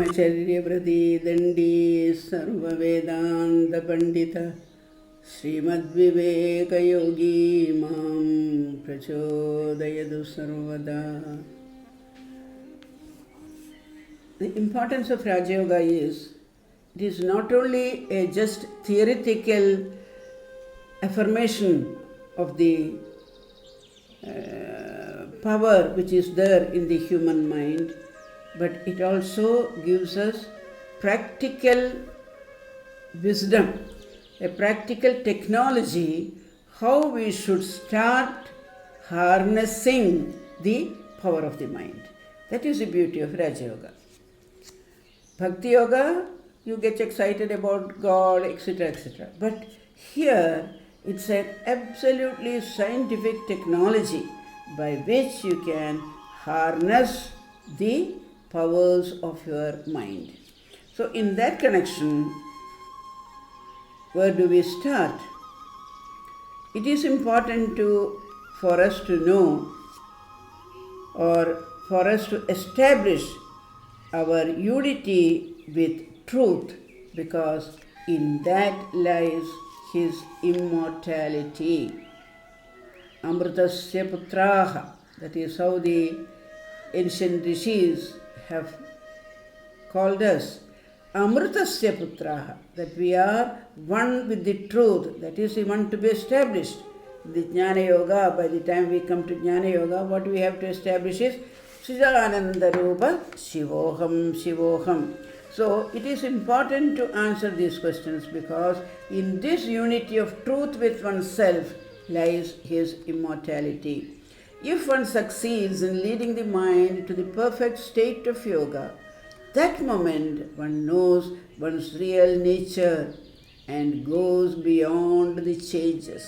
Charyavrati Dandi Sarva Vedanta Pandita Srimad Viveka Yogi Mam Prachodayadu Sarvada. The importance of Rajayoga is, it is not only a just theoretical affirmation of the power which is there in the human mind, but it also gives us practical wisdom, a practical technology, how we should start harnessing the power of the mind. That is the beauty of Raja Yoga. Bhakti Yoga, you get excited about God, etc., etc. But here, it's an absolutely scientific technology by which you can harness the powers of your mind. So in that connection, where do we start? It is important for us to know, or for us to establish our unity with truth, because in that lies his immortality. Amritasya putraha, that is how the ancient rishis have called us. Amritasya putraha, that we are one with the truth, that is the one to be established. The Jnana Yoga, by the time we come to Jnana Yoga, what we have to establish is Siddhananda Rupa Shivoham Shivoham. So it is important to answer these questions, because in this unity of truth with oneself lies his immortality. If one succeeds in leading the mind to the perfect state of yoga, that moment one knows one's real nature and goes beyond the changes.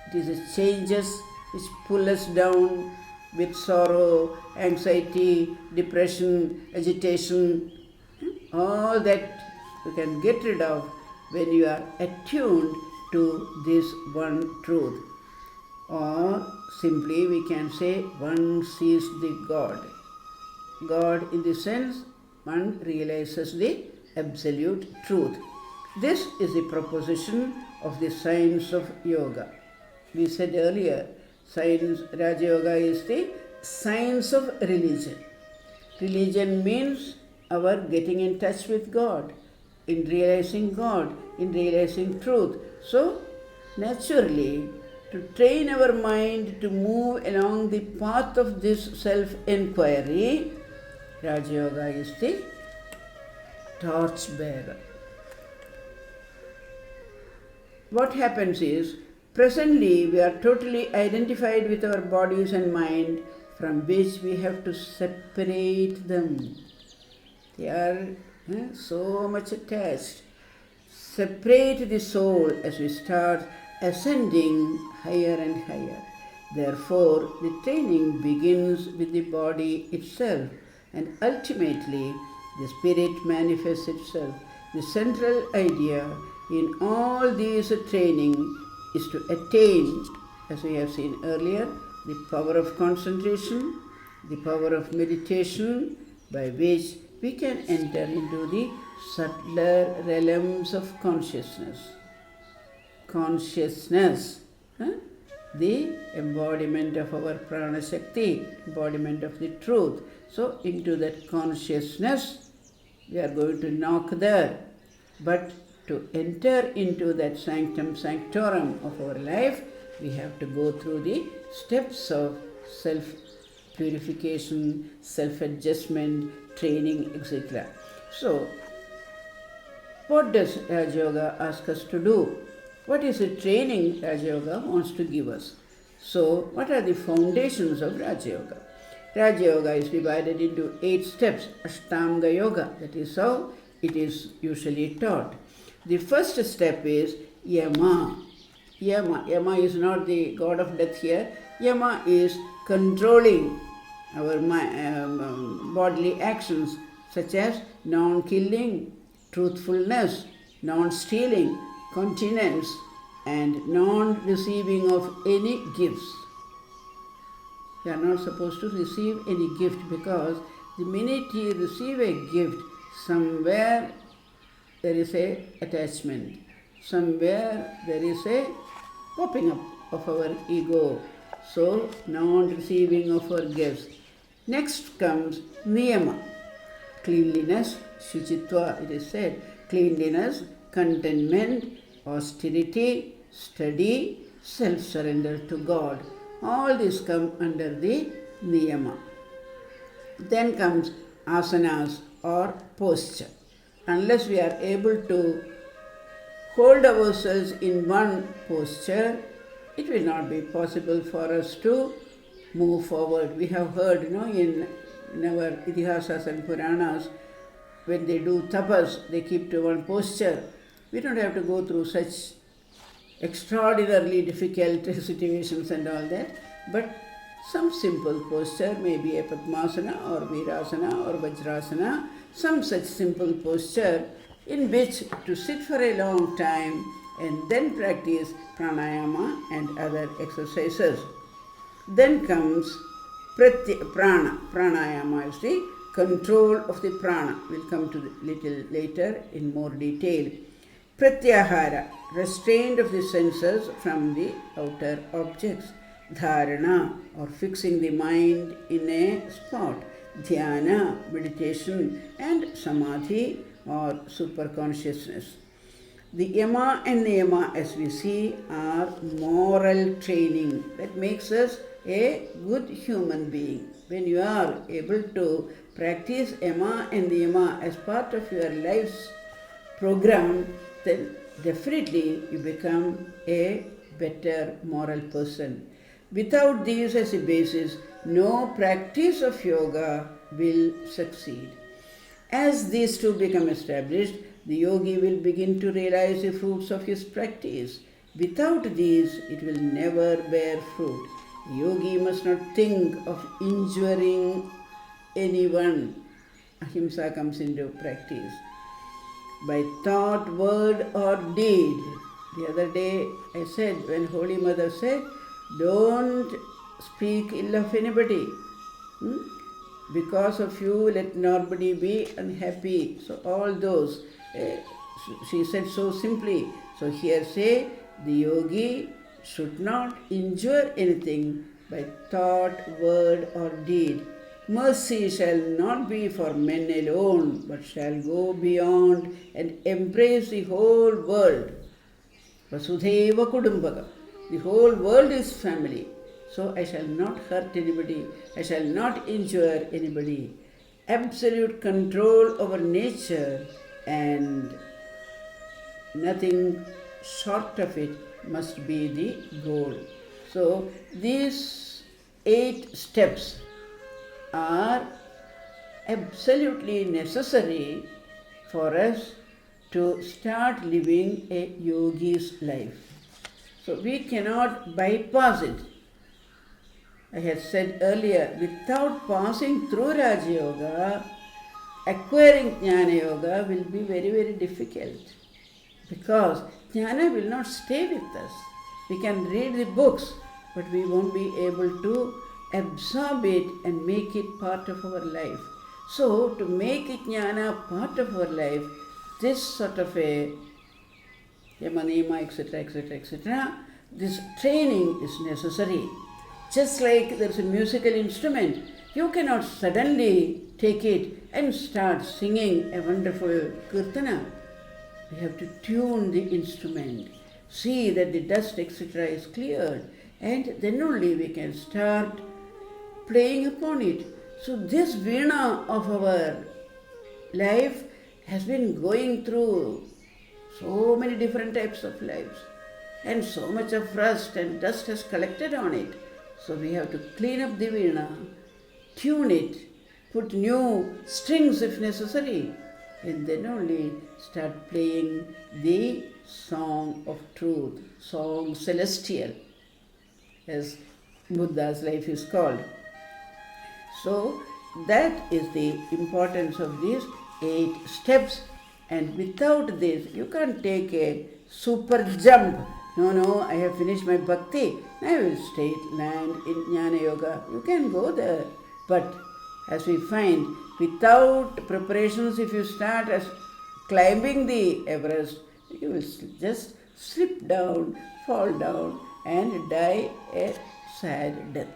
It is the changes which pull us down with sorrow, anxiety, depression, agitation. All that you can get rid of when you are attuned to this one truth. Or simply we can say one sees the God. God in the sense one realizes the absolute truth. This is the proposition of the science of yoga. We said earlier, Raja Yoga is the science of religion. Religion means our getting in touch with God, in realizing God, in realizing truth. So, naturally, to train our mind to move along the path of this self-inquiry, Raja Yoga is the torchbearer. What happens is, presently we are totally identified with our bodies and mind, from which we have to separate them. They are so much attached. Separate the soul as we start ascending higher and higher. Therefore, the training begins with the body itself, and ultimately the spirit manifests itself. The central idea in all these training is to attain, as we have seen earlier, the power of concentration, the power of meditation, by which we can enter into the subtler realms of consciousness. Consciousness, the embodiment of our prana shakti, embodiment of the truth. So into that consciousness, we are going to knock there. But to enter into that sanctum sanctorum of our life, we have to go through the steps of self-purification, self-adjustment, training, etc. So, what does Raja Yoga ask us to do? What is the training Raja Yoga wants to give us? So, what are the foundations of Raja Yoga? Raja Yoga is divided into 8 steps, Ashtanga Yoga. That is how it is usually taught. The first step is Yama. Yama is not the god of death here. Yama is controlling our bodily actions, such as non-killing, truthfulness, non-stealing, continence, and non-receiving of any gifts. You are not supposed to receive any gift, because the minute you receive a gift, somewhere there is a attachment. Somewhere there is a popping up of our ego. So, non-receiving of our gifts. Next comes niyama, cleanliness, shuchitva, it is said, cleanliness, contentment, austerity, study, self-surrender to God. All these come under the niyama. Then comes asanas or posture. Unless we are able to hold ourselves in one posture, it will not be possible for us to move forward. We have heard, in our Itihasas and Puranas, when they do tapas, they keep to one posture. We don't have to go through such extraordinarily difficult situations and all that, but some simple posture, maybe a Padmasana or Virasana or Vajrasana, some such simple posture in which to sit for a long time and then practice pranayama and other exercises. Then comes prana. Pranayama is the control of the prana. We'll come to it little later in more detail. Pratyahara, restraint of the senses from the outer objects. Dharana, or fixing the mind in a spot. Dhyana, meditation, and samadhi, or superconsciousness. The yama and niyama, as we see, are moral training that makes us a good human being. When you are able to practice yama and niyama as part of your life's program, then definitely you become a better moral person. Without these as a basis, no practice of yoga will succeed. As these two become established, the yogi will begin to realize the fruits of his practice. Without these, it will never bear fruit. The yogi must not think of injuring anyone. Ahimsa comes into practice. By thought, word or deed. The other day I said, when Holy Mother said, don't speak ill of anybody. Because of you, let nobody be unhappy. So all those, she said so simply. So here say, the yogi should not injure anything by thought, word or deed. Mercy shall not be for men alone, but shall go beyond and embrace the whole world. Vasudhaiva Kudumbaka. The whole world is family. So I shall not hurt anybody. I shall not injure anybody. Absolute control over nature, and nothing short of it must be the goal. So these 8 steps are absolutely necessary for us to start living a yogi's life. So we cannot bypass it. I had said earlier, without passing through Raja Yoga, acquiring Jnana Yoga will be very, very difficult. Because Jnana will not stay with us. We can read the books, but we won't be able to absorb it and make it part of our life. So, to make Jnana part of our life, this sort of a Yamanima, etc., etc., etc., this training is necessary. Just like there is a musical instrument, you cannot suddenly take it and start singing a wonderful kirtana. We have to tune the instrument, see that the dust, etc., is cleared, and then only we can start playing upon it. So this veena of our life has been going through so many different types of lives, and so much of rust and dust has collected on it. So we have to clean up the veena, tune it, put new strings if necessary, and then only start playing the song of truth, song celestial, as Buddha's life is called. So that is the importance of these 8 steps, and without this you can't take a super jump. No, I have finished my bhakti, I will land in Jnana Yoga. You can go there, but as we find, without preparations, if you start as climbing the Everest, you will just slip down, fall down, and die a sad death.